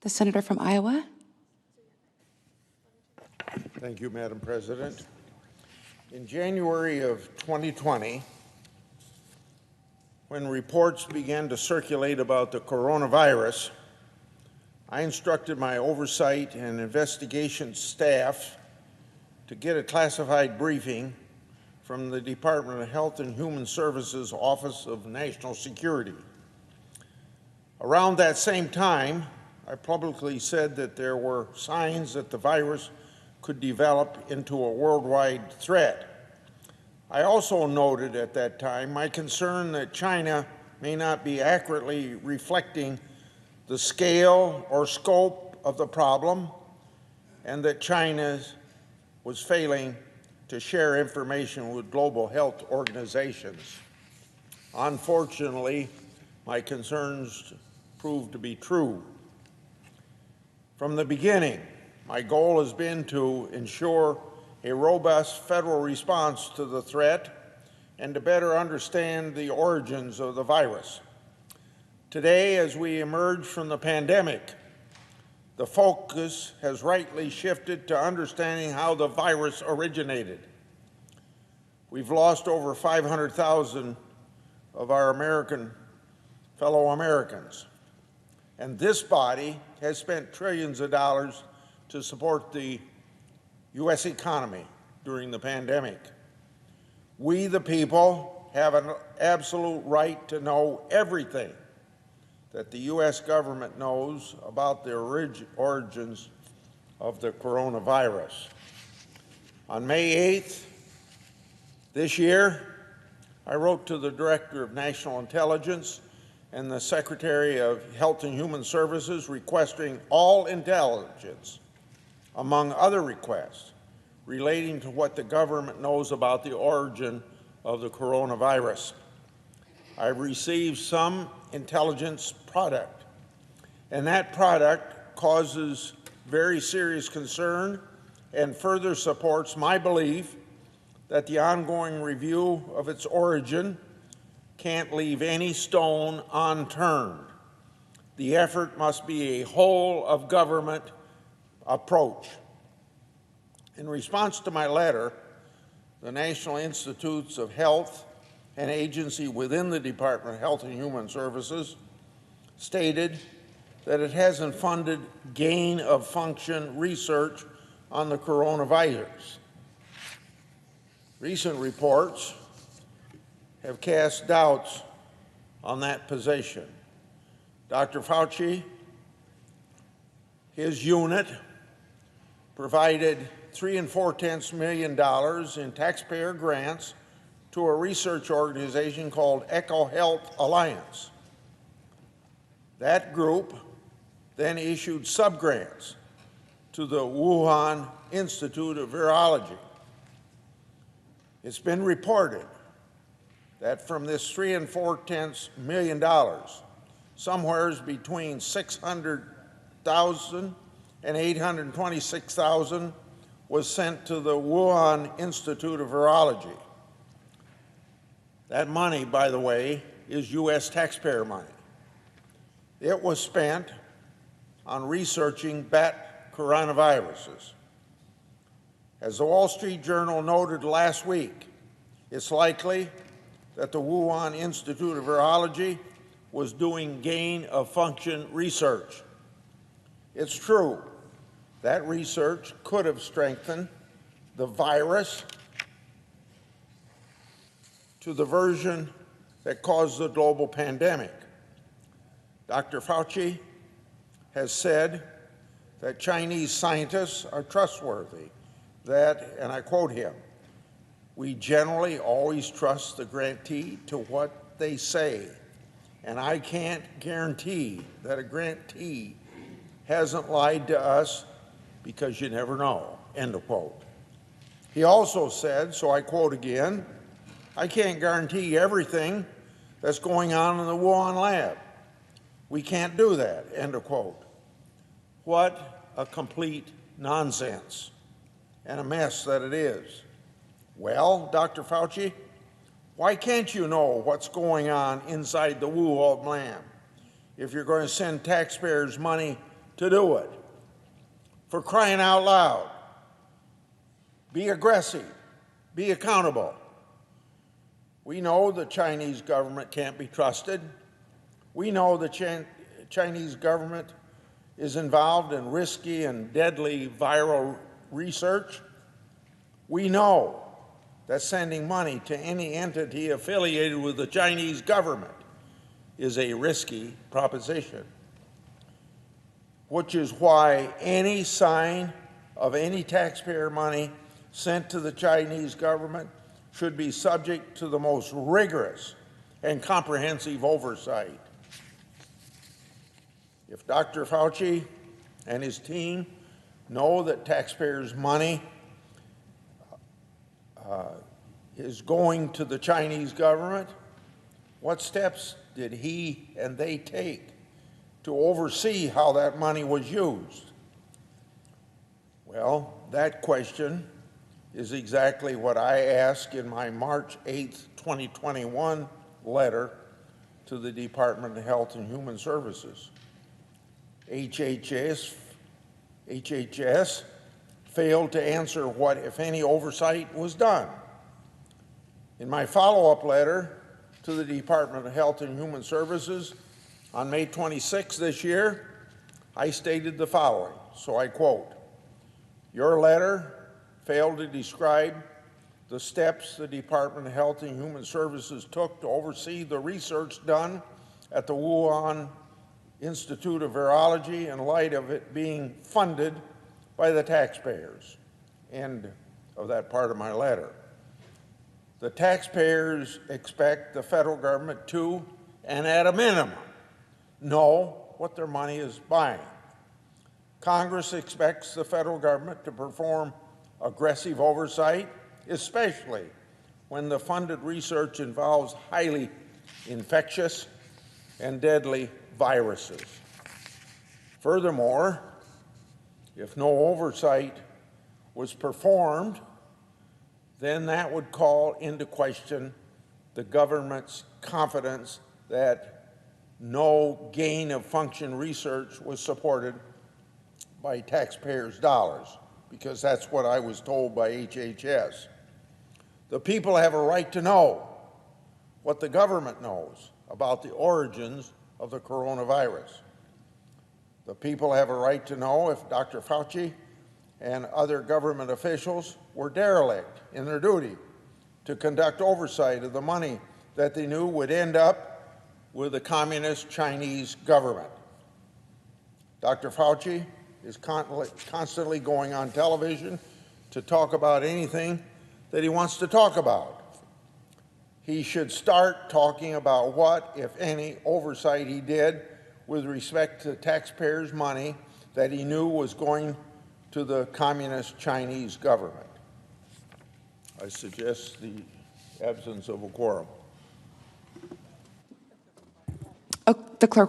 The senator from Iowa. Thank you, Madam President. In January of 2020, when reports began to circulate about the coronavirus, I instructed my oversight and investigation staff to get a classified briefing from the Department of Health and Human Services Office of National Security. Around that same time, I publicly said that there were signs that the virus could develop into a worldwide threat. I also noted at that time my concern that China may not be accurately reflecting the scale or scope of the problem, and that China was failing to share information with global health organizations. Unfortunately, my concerns proved to be true. From the beginning, my goal has been to ensure a robust federal response to the threat and to better understand the origins of the virus. Today, as we emerge from the pandemic, the focus has rightly shifted to understanding how the virus originated. We've lost over 500,000 of our fellow Americans, and this body has spent trillions of dollars to support the U.S. economy during the pandemic. We, the people, have an absolute right to know everything that the U.S. government knows about the origins of the coronavirus. On May 8th this year, I wrote to the Director of National Intelligence and the Secretary of Health and Human Services requesting all intelligence, among other requests, relating to what the government knows about the origin of the coronavirus. I've received some intelligence product, and that product causes very serious concern and further supports my belief that the ongoing review of its origin can't leave any stone unturned. The effort must be a whole-of-government approach. In response to my letter, the National Institutes of Health, an agency within the Department of Health and Human Services, stated that it hasn't funded gain-of-function research on the coronavirus. Recent reports have cast doubts on that position. Dr. Fauci, his unit, provided $3.4 million in taxpayer grants to a research organization called EcoHealth Alliance. That group then issued subgrants to the Wuhan Institute of Virology. It's been reported that from this $3.4 million, somewhere between $600,000 and $826,000 was sent to the Wuhan Institute of Virology. That money, by the way, is U.S. taxpayer money. It was spent on researching bat coronaviruses. As the Wall Street Journal noted last week, it's likely that the Wuhan Institute of Virology was doing gain-of-function research. It's true that research could have strengthened the virus to the version that caused the global pandemic. Dr. Fauci has said that Chinese scientists are trustworthy, that, and I quote him, "We generally always trust the grantee to what they say, and I can't guarantee that a grantee hasn't lied to us because you never know," end of quote. He also said, so I quote again, "I can't guarantee everything that's going on in the Wuhan Lab. We can't do that," end of quote. What a complete nonsense and a mess that it is. Well, Dr. Fauci, why can't you know what's going on inside the Wuhan Lab if you're going to send taxpayers' money to do it. For crying out loud. Be aggressive. Be accountable. We know the Chinese government can't be trusted. We know the Chinese government is involved in risky and deadly viral research. We know that sending money to any entity affiliated with the Chinese government is a risky proposition, which is why any sign of any taxpayer money sent to the Chinese government should be subject to the most rigorous and comprehensive oversight. If Dr. Fauci and his team know that taxpayers' money is going to the Chinese government, what steps did he and they take to oversee how that money was used? Well, that question is exactly what I asked in my March 8, 2021 letter to the Department of Health and Human Services. HHS failed to answer what, if any, oversight was done. In my follow-up letter to the Department of Health and Human Services on May 26 this year, I stated the following, so I quote, "Your letter failed to describe the steps the Department of Health and Human Services took to oversee the research done at the Wuhan Institute of Virology in light of it being funded by the taxpayers." End of that part of my letter. The taxpayers expect the federal government to, and at a minimum, know what their money is buying. Congress expects the federal government to perform aggressive oversight, especially when the funded research involves highly infectious and deadly viruses. Furthermore, if no oversight was performed, then that would call into question the government's confidence that no gain-of-function research was supported by taxpayers' dollars, because that's what I was told by HHS. The people have a right to know what the government knows about the origins of the coronavirus. The people have a right to know if Dr. Fauci and other government officials were derelict in their duty to conduct oversight of the money that they knew would end up with the communist Chinese government. Dr. Fauci is constantly going on television to talk about anything that he wants to talk about. He should start talking about what, if any, oversight he did with respect to taxpayers' money that he knew was going to the communist Chinese government. I suggest the absence of a quorum. Oh, the clerk